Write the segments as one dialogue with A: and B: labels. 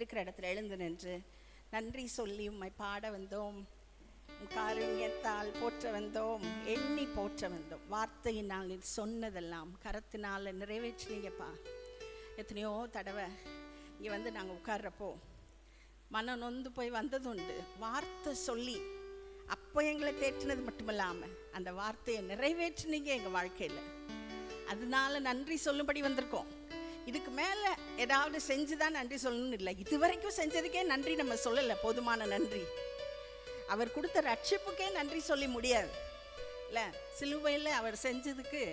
A: இருக்கிற இடத்துல எழுந்து நின்று நன்றி சொல்லி உம்மை பாட வந்தோம். காருண்யத்தால் போற்ற வந்தோம், எண்ணி போற்ற வந்தோம். வார்த்தையினால் நீ சொன்னதெல்லாம் கரத்தினால் நிறைவேற்றினீங்கப்பா. எத்தனையோ தடவை இங்கே வந்து நாங்கள் உட்கார்றப்போ மனம் நொந்து போய் வந்ததுண்டு. வார்த்தை சொல்லி அப்போ எங்களை தேற்றினது மட்டுமில்லாமல் அந்த வார்த்தையை நிறைவேற்றினீங்க எங்கள் வாழ்க்கையில். அதனால நன்றி சொல்லும்படி வந்திருக்கோம். இதுக்கு மேலே ஏதாவது செஞ்சு தான் நன்றி சொல்லணும்னு இல்லை. இது வரைக்கும் செஞ்சதுக்கே நன்றி நம்ம சொல்லலை, போதுமான நன்றி. அவர் கொடுத்த ரட்சிப்புக்கே நன்றி சொல்லி முடியாது இல்லை. சிலுவையில் அவர் செஞ்சதுக்கு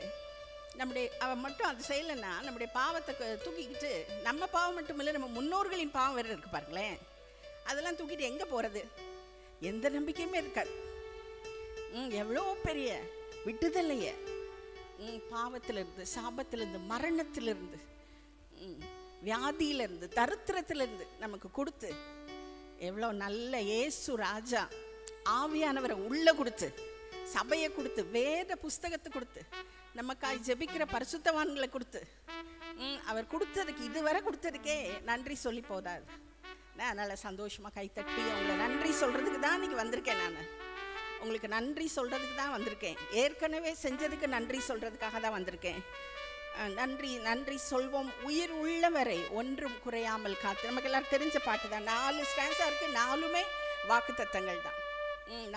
A: அவர் மட்டும் அது செய்யலைன்னா நம்முடைய பாவத்தை தூக்கிக்கிட்டு, நம்ம பாவம் மட்டும் இல்லை, நம்ம முன்னோர்களின் பாவம் வேறு இருக்கு பாருங்களேன், அதெல்லாம் தூக்கிட்டு எங்கே போகிறது? எந்த நம்பிக்கையுமே இருக்காது. எவ்வளோ பெரிய விடுதலையை பாவத்திலிருந்து, சாபத்திலிருந்து, மரணத்திலிருந்து, வியாதியிலிருந்து, தரித்திரத்திலிருந்து நமக்கு கொடுத்து, எவ்வளோ நல்ல இயேசு ராஜா ஆவியானவரை உள்ள கொடுத்து, சபையை கொடுத்து, வேத புஸ்தகத்தை கொடுத்து, நமக்காய் ஜெபிக்கிற பரிசுத்தவான்களை கொடுத்து, அவர் கொடுத்ததுக்கு இதுவரை கொடுத்ததுக்கே நன்றி சொல்லி போதாது. நான் அதனால் சந்தோஷமாக கைத்தட்டி அவங்கள நன்றி சொல்கிறதுக்கு தான் இன்றைக்கி வந்திருக்கேன். நான் உங்களுக்கு நன்றி சொல்கிறதுக்கு தான் வந்திருக்கேன். ஏற்கனவே செஞ்சதுக்கு நன்றி சொல்கிறதுக்காக தான் வந்திருக்கேன். நன்றி நன்றி சொல்வோம் உயிர் உள்ளவரை ஒன்றும் குறையாமல் காத்து. நமக்கு எல்லோரும் தெரிஞ்ச பாட்டு தான். 4 ஸ்டான்ஸாக இருக்குது, 4மே வாக்குத்தத்தங்கள் தான்.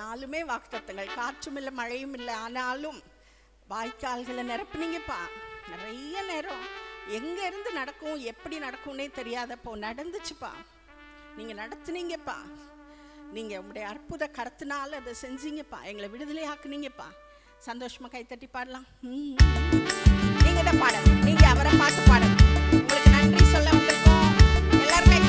A: 4மே வாக்குத்தத்தங்கள். காற்றும் இல்லை, மழையும் இல்லை, ஆனாலும் வாய்க்கால்களை நிரப்புனீங்கப்பா. நிறைய நேரம் எங்கே இருந்து நடக்கும், எப்படி நடக்கும்னே தெரியாதப்போ நடந்துச்சுப்பா. நீங்கள் நடத்துனீங்கப்பா. நீங்கள் உங்களுடைய அற்புத கருத்தினால அதை செஞ்சீங்கப்பா. எங்களை விடுதலை ஆக்குனீங்கப்பா. சந்தோஷமாக கைத்தட்டி பாடலாம். நீங்கள் தான் பாடணும், நீங்கள் அவரை பார்த்து பாடணும். உங்களுக்கு நன்றி சொல்ல வந்திருக்கோம். எல்லாரும் கை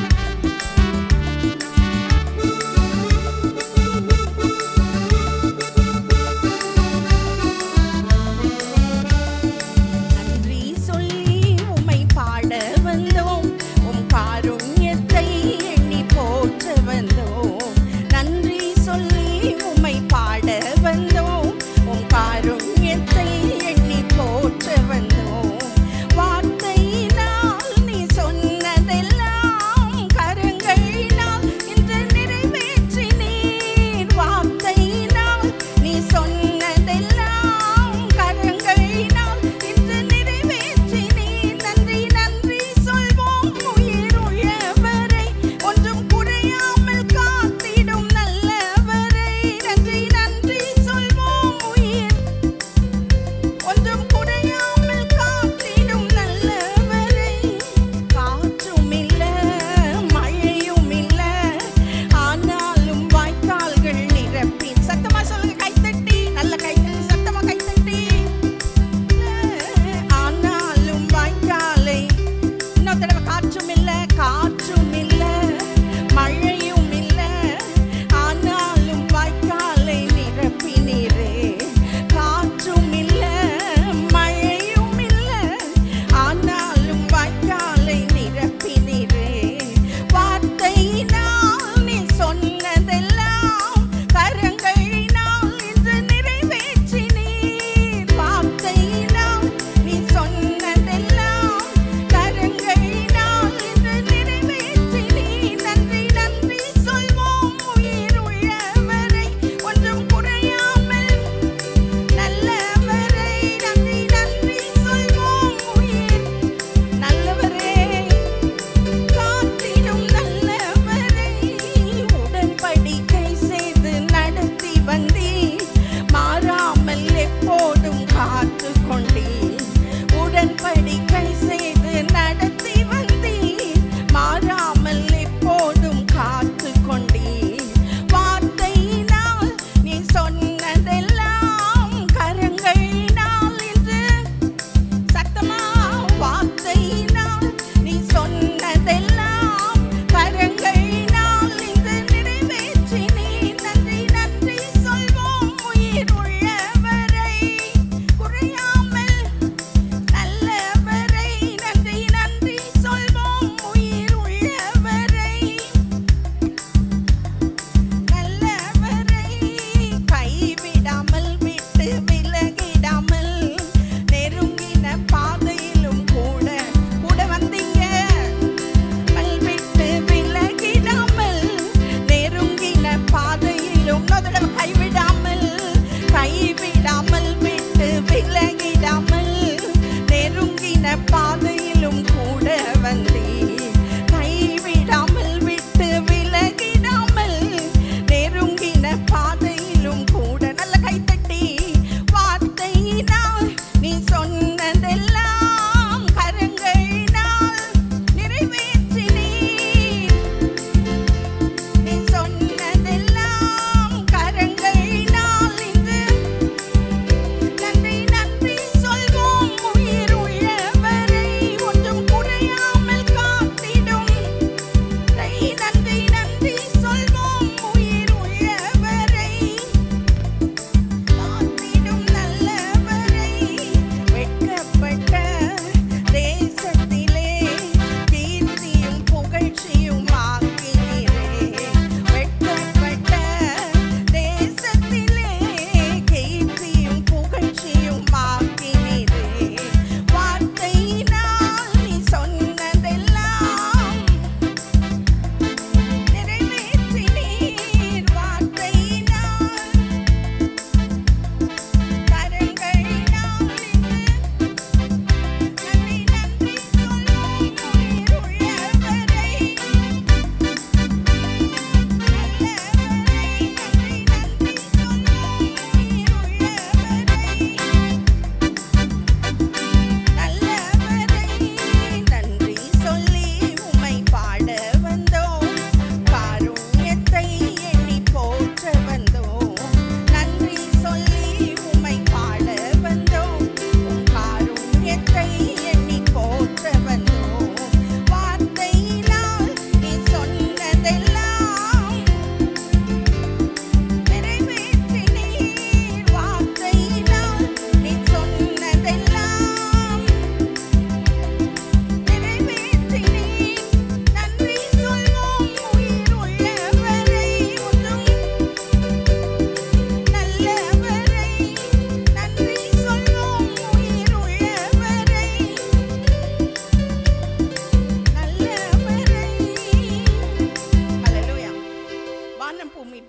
A: நன்றி சொல்லி உம்மை பாட வந்தோம், உம் காருண்யத்தை எண்ணி போற்ற வந்தோம். நன்றி சொல்லி உம்மை பாட வந்தோம், உம் காருண்யத்தை எண்ணி போற்ற வந்தோம். வார்த்தையினால்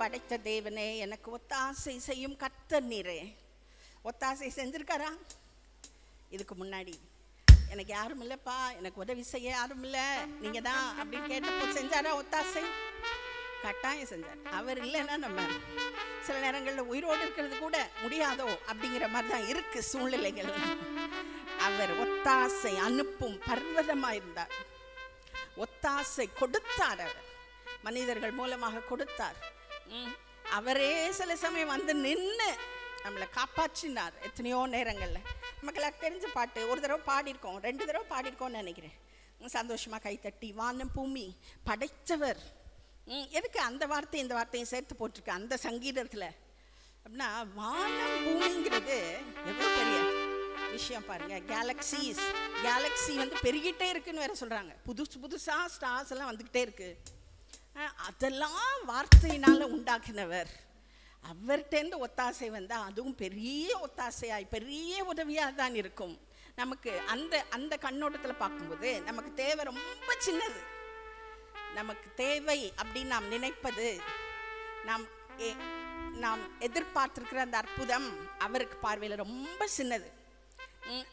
A: படைத்த தேவனே, எனக்கு ஒத்தாசை செய்யும் கர்த்தர் நீரே. ஒத்தாசை செஞ்சிருக்காரா? இதுக்கு முன்னாடி எனக்கு யாரும் இல்லைப்பா, எனக்கு உதவி செய்ய யாரும் இல்லை, நீங்க தான் அப்படின்னு கேட்டப்போ செஞ்சாரா ஒத்தாசை? கட்டாயம் செஞ்சார். அவர் இல்லைன்னா நம்ம சில நேரங்களில் உயிரோடு இருக்கிறது கூட முடியாதோ அப்படிங்கிற மாதிரி தான் இருக்கு சூழ்நிலைகள். அவர் ஒத்தாசை அனுப்பும் பர்வதமாக இருந்தார். ஒத்தாசை கொடுத்தார். அவர் மனிதர்கள் மூலமாக கொடுத்தார். அவரே சில சமயம் வந்து நின்று நம்மளை காப்பாற்றினார். எத்தனையோ நேரங்களில் நமக்கெல்லாம் தெரிஞ்ச பாட்டு ஒரு தடவை பாடியிருக்கோம், 2 தடவை பாடியிருக்கோம்னு நினைக்கிறேன். சந்தோஷமாக கைத்தட்டி வானம் பூமி படைத்தவர். எதுக்கு அந்த வார்த்தை இந்த வார்த்தையும் சேர்த்து போட்டிருக்கு அந்த சங்கீதத்தில் அப்படின்னா, வானம் பூமிங்கிறது எவ்வளோ பெரிய விஷயம் பாருங்க. கேலக்ஸி வந்து பெருகிட்டே இருக்குன்னு வேற சொல்கிறாங்க. புதுசாக ஸ்டார்ஸ் எல்லாம் வந்துக்கிட்டே இருக்கு. அதெல்லாம் வார்த்தையினால் உண்டாக்குனவர். அவர்கிட்டேருந்து ஒத்தாசை வந்தால் அதுவும் பெரிய ஒத்தாசையாய் பெரிய உதவியாக தான் இருக்கும். நமக்கு அந்த கண்ணோட்டத்தில் பார்க்கும்போது நமக்கு தேவை ரொம்ப சின்னது. நமக்கு தேவை அப்படின்னு நாம் நினைப்பது, நாம் எதிர்பார்த்திருக்கிற அந்த அற்புதம் அவருக்கு பார்வையில் ரொம்ப சின்னது.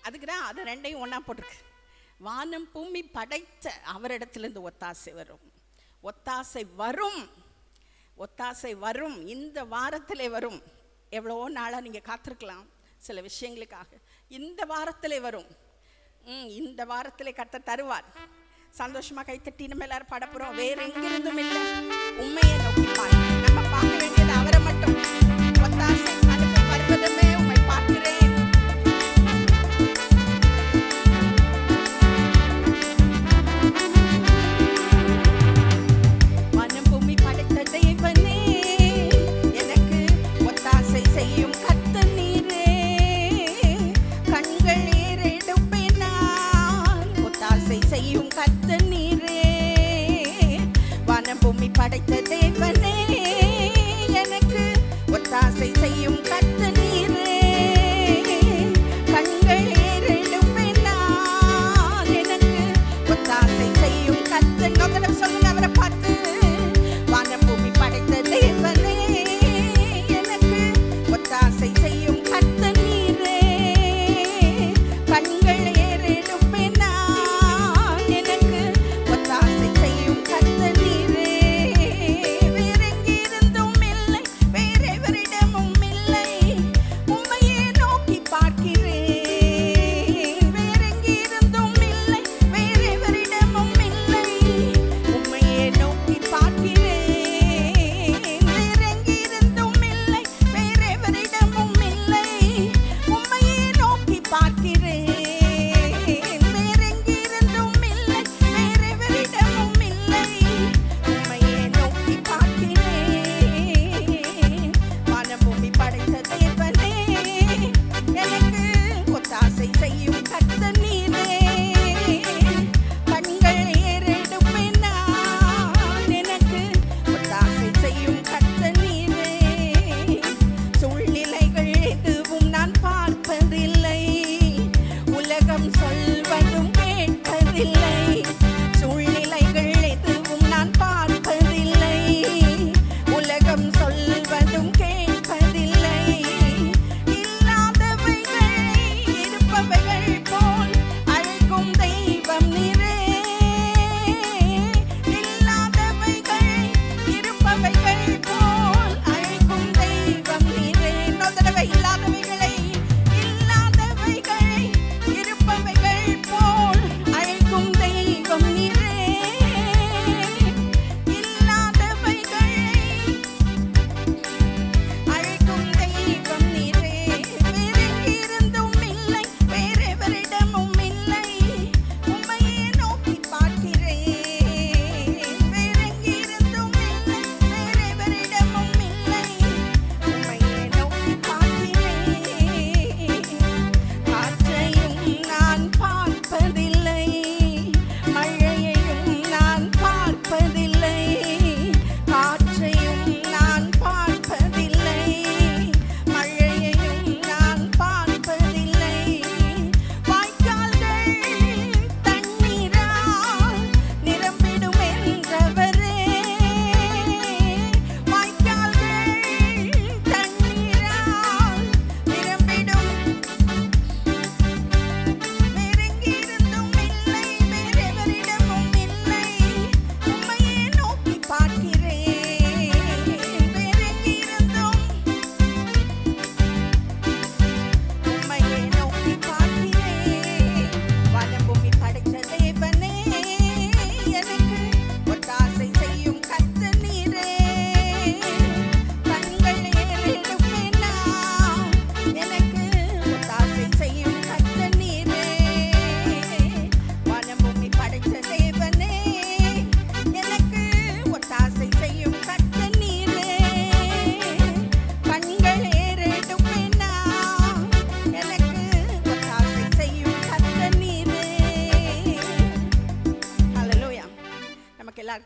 A: அதுக்கு தான் அது 2ஐயும் ஒன்றா போட்டிருக்கு. வானம் பூமி படைத்த அவரிடத்துலேருந்து ஒத்தாசை வரும். ஒத்தாசை வரும். இந்த வாரத்திலே வரும். எவ்வளோ நாளாக நீங்கள் காத்திருக்கலாம் சில விஷயங்களுக்காக. இந்த வாரத்திலே வரும். இந்த வாரத்திலே கர்த்தர் தருவார். சந்தோஷமாக கைத்தட்டி நம்ம எல்லாரும் பாடப்போகிறோம். வேற எங்கிருந்தும் இல்லை, உண்மையை நோக்கி பாருங்க. நம்ம பார்க்க வேண்டியது அவரை மட்டும். ஒத்தாசை அனுப்ப வருவதுமே உண்மை பார்க்கிறேன். செய்யும் கர்த்தர் நீரே, கண்கள் ஏறெடுப்பினார். ஒத்தாசை செய்யும் கர்த்தர் நீரே, வானம் பூமி படைத்த தேவனே, எனக்கு ஒத்தாசை செய்யும் கர்த்தர் நீரே, கண்கள் ஏறெடுப்பினார். எனக்கு ஒத்தாசை செய்யும் கர்த்தர். நோக்கடம் சொல்லுங்க அவரை பார்த்து. வானம் பூமி படைத்த தேவனே, ஒத்தாசை செய்யும் கர்த்தர் நீரே, கண்கள் ஏறெடுப்பினார். எனக்கு ஒத்தாசை செய்யும் கர்த்தர் நீரே,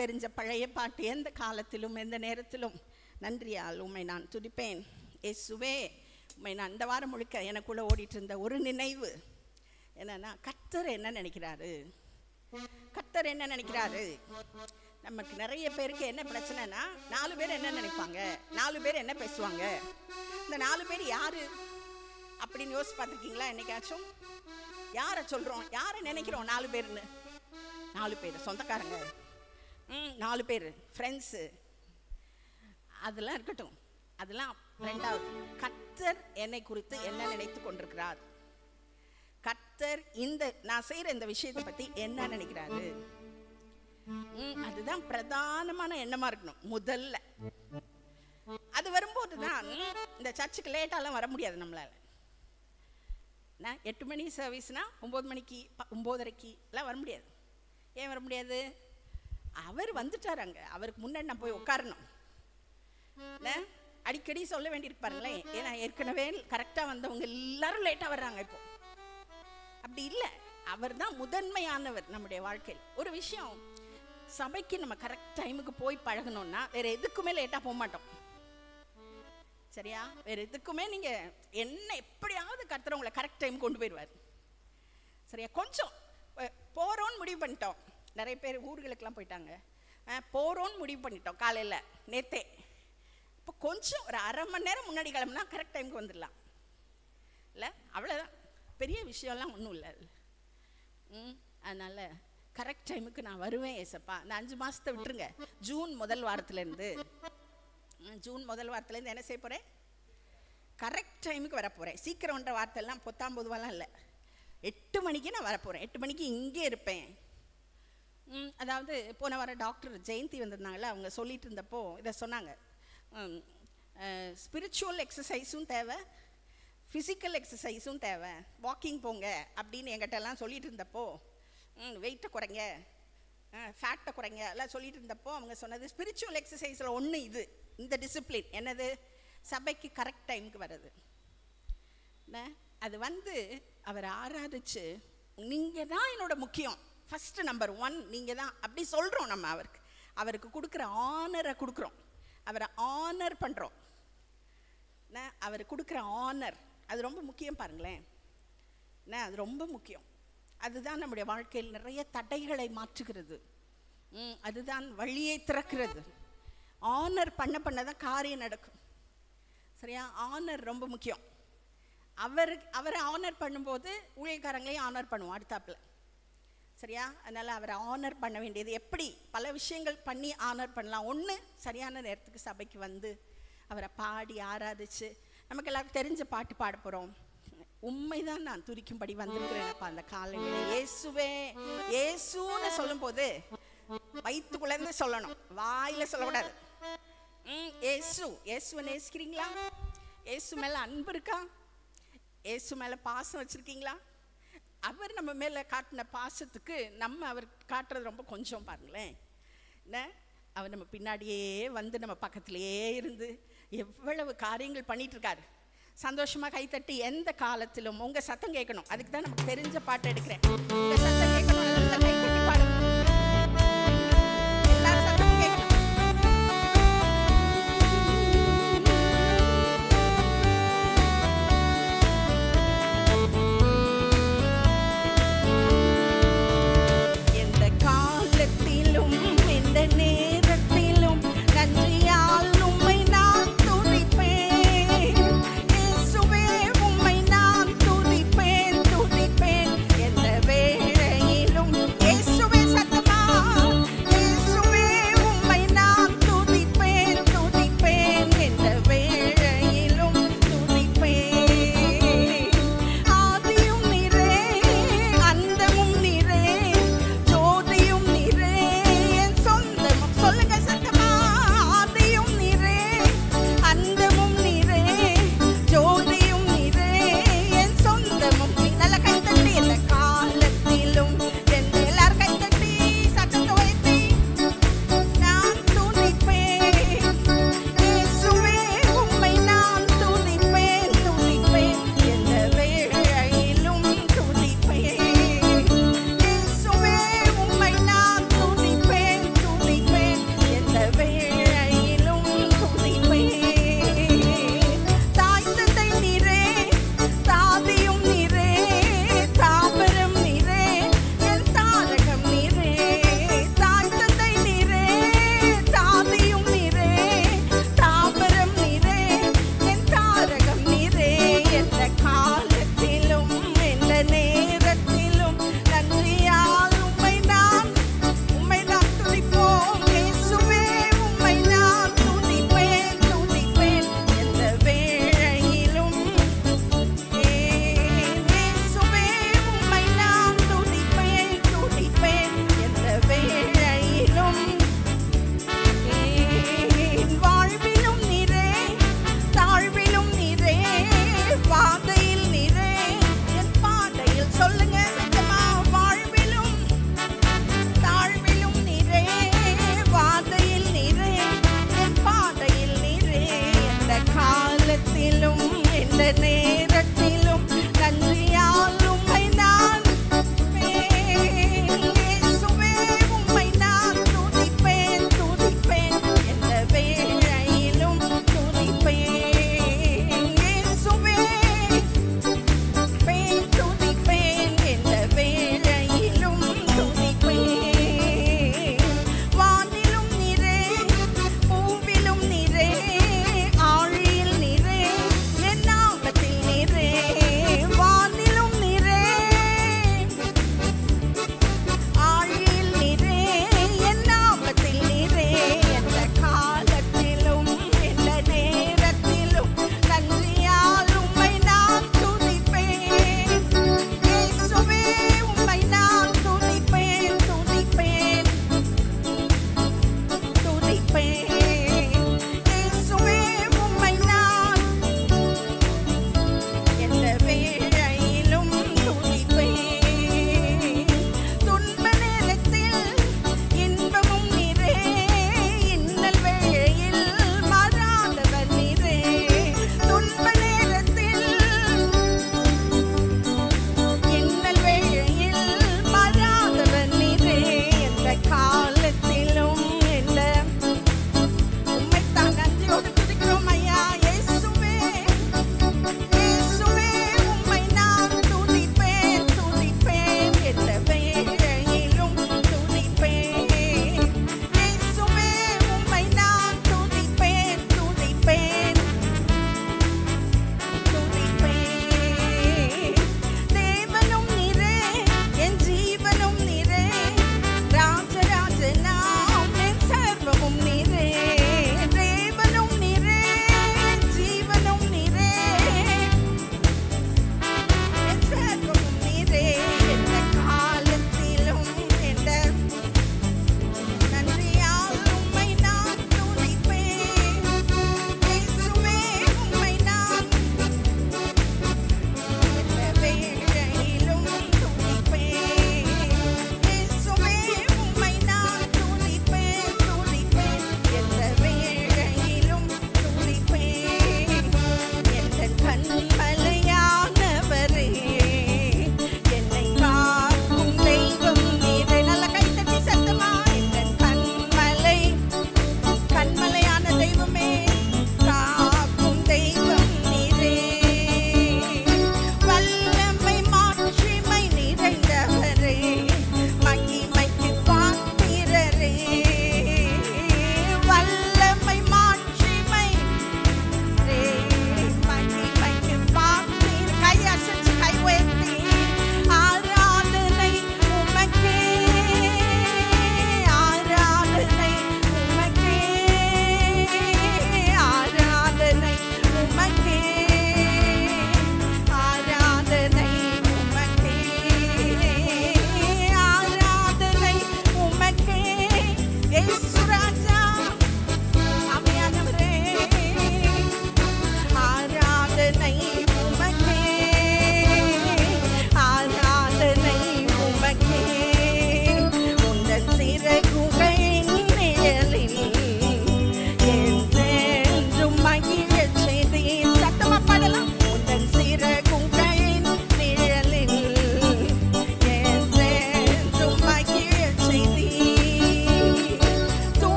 A: தெரிஞ்ச பழைய பாட்டு, எந்த காலத்திலும் எந்த நேரத்திலும் நன்றியால் உம்மை நான் துதிப்பேன். இயேசுவே உம்மை நான் இந்த வாரம் முழுக்க எனக்குள்ளே ஓடிட்டு இருந்த ஒரு நினைவு என்னன்னா, கர்த்தர் என்ன நினைக்கிறாரு, கர்த்தர் என்ன நினைக்கிறாரு. நமக்கு நிறைய பேருக்கு என்ன பிரச்சனைனா, 4 பேர் என்ன நினைப்பாங்க, 4 பேர் என்ன பேசுவாங்க, இந்த 4 பேர் யாரு அப்படின்னு யோசிச்சு பார்த்துருக்கீங்களா? என்னைக்காச்சும் யாரை சொல்கிறோம், யாரை நினைக்கிறோம் 4 பேர்னு? 4 பேர் சொந்தக்காரங்க, 4 பேர் ஃப்ரெண்ட்ஸு, அதெல்லாம் இருக்கட்டும், அதெல்லாம் ரெண்டாவது. கர்த்தர் என்னை குறித்து என்ன நினைத்து கொண்டிருக்கிறார், கர்த்தர் இந்த நான் செய்கிற இந்த விஷயத்தை பற்றி என்ன நினைக்கிறாரு, அதுதான் பிரதானமான எண்ணமாக இருக்கணும் முதல்ல. அது வரும்போது தான் இந்த சர்ச்சுக்கு லேட்டாலாம் வர முடியாது நம்மளால். 8 மணி சர்வீஸ்னா 9 மணிக்கு 9:30 எல்லாம் வர முடியாது. ஏன் வர முடியாது? அவர் வந்துட்டார், அங்கே அவருக்கு முன்னாடி நான் போய் உட்காரணும். அடிக்கடி சொல்ல வேண்டியிருப்பாருங்களேன், ஏன்னா ஏற்கனவே கரெக்டாக வந்தவங்க எல்லாரும் லேட்டாக வர்றாங்க. இப்போ அப்படி இல்லை, அவர் தான் முதன்மையானவர் நம்முடைய வாழ்க்கையில். ஒரு விஷயம், சபைக்கு நம்ம கரெக்ட் டைமுக்கு போய் பழகணும்னா வேற எதுக்குமே லேட்டாக போக மாட்டோம். சரியா? வேற எதுக்குமே நீங்கள் என்ன எப்படியாவது கர்த்தர் உங்களை கரெக்ட் டைம் கொண்டு போயிடுவார். சரியா? கொஞ்சம் போகிறோன்னு முடிவு பண்ணிட்டோம். நிறைய பேர் ஊர்களுக்கெல்லாம் போயிட்டாங்க, போகிறோன்னு முடிவு பண்ணிட்டோம் காலையில் நேற்றே. இப்போ கொஞ்சம் ஒரு அரை மணி நேரம் முன்னாடி கிளம்புனா கரெக்ட் டைமுக்கு வந்துடலாம். இல்லை, அவ்வளோதான், பெரிய விஷயம்லாம் ஒன்றும் இல்லை. அதனால் கரெக்ட் டைமுக்கு நான் வருவேன் ஏசப்பா. இந்த 5 மாதத்தை விட்டுருங்க. ஜூன் முதல் வாரத்துலேருந்து என்ன செய்ய போகிறேன்? கரெக்ட் டைமுக்கு வரப்போகிறேன். சீக்கிரம்ன்ற வார்த்தைலாம் 19 இல்லை, 8 மணிக்கு நான் வரப்போகிறேன். 8 மணிக்கு இங்கே இருப்பேன். அதாவது போன வாரம் டாக்டர் ஜெயந்தி வந்திருந்தாங்களே, அவங்க சொல்லிட்டு இருந்தப்போ இதை சொன்னாங்க. ஸ்பிரிச்சுவல் எக்ஸசைஸும் தேவை, ஃபிசிக்கல் எக்ஸசைஸும் தேவை. வாக்கிங் போங்க அப்படின்னு எங்கிட்டலாம் சொல்லிட்டு இருந்தப்போ, வெயிட்டை குறைங்க, ஃபேட்டை குறைங்க எல்லாம் சொல்லிட்டு இருந்தப்போ அவங்க சொன்னது, ஸ்பிரிச்சுவல் எக்ஸசைஸில் ஒன்று இது, இந்த டிசிப்ளின் என்னது, சபைக்கு கரெக்ட் டைமுக்கு வர்றது. அது அவரை ஆராதிச்சு, நீங்கள் தான் என்னோட முக்கியம், ஃபஸ்ட்டு நம்பர் 1 நீங்கள் தான் அப்படி சொல்கிறோம். நம்ம அவருக்கு கொடுக்குற ஆனரை கொடுக்குறோம், அவரை ஆனர் பண்ணுறோம். அவர் கொடுக்குற ஆனர் அது ரொம்ப முக்கியம் பாருங்களேன். அது ரொம்ப முக்கியம். அதுதான் நம்முடைய வாழ்க்கையில் நிறைய தடைகளை மாற்றுகிறது. அதுதான் வழியை திறக்கிறது. ஆனர் பண்ணதான் காரியம் நடக்கும். சரியா? ஆனர் ரொம்ப முக்கியம். அவரை ஆனர் பண்ணும்போது ஊழியக்காரங்களையும் ஆனர் பண்ணுவோம் அடுத்தாப்பில். சரியா? அதனால் அவரை ஆனர் பண்ண வேண்டியது எப்படி? பல விஷயங்கள் பண்ணி ஆனர் பண்ணலாம். ஒன்று, சரியான நேரத்துக்கு சபைக்கு வந்து அவரை பாடி ஆராதிச்சு, நமக்கு எல்லாருக்கும் தெரிஞ்ச பாட்டு பாட போகிறோம். உண்மைதான் நான் துதிக்கும்படி வந்திருக்கிறேன்ப்பா அந்த காலையில். இயேசுவே இயேசுன்னு சொல்லும் போது வயிற்றுக்குள்ளேருந்து சொல்லணும், வாயில் சொல்லக்கூடாது. இயேசுவை நேசிக்கிறீங்களா? இயேசு மேலே அன்பு இருக்கா? இயேசு மேலே பாசம் வச்சுருக்கீங்களா? அவர் நம்ம மேலே காட்டின பாசத்துக்கு நம்ம அவர் காட்டுறது ரொம்ப கொஞ்சம் பாருங்களேன். அவர் நம்ம பின்னாடியே வந்து நம்ம பக்கத்துலேயே இருந்து எவ்வளவு காரியங்கள் பண்ணிட்டு இருக்காரு. சந்தோஷமாக கைத்தட்டி எந்த காலத்திலும் உங்கள் சத்தம் கேட்கணும். அதுக்கு தான் நமக்கு தெரிஞ்ச பாட்டு எடுக்கிறேன். உங்கள் சத்தம் கேட்கணும், நல்லா கைத்தட்டி பாடுங்க. எல்லாரும் சத்தம் கேட்கணும். எந்த காலத்திலும் எந்த நேரத்திலும் நன்றியால் உம்மை நான் துதிப்பேன். இயேசுவே உம்மை நான் துதிப்பேன். எந்த வேளையிலும்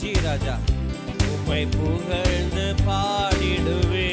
B: ஜி ராஜா உம்மை புகழ்ந்து பாடிடுவே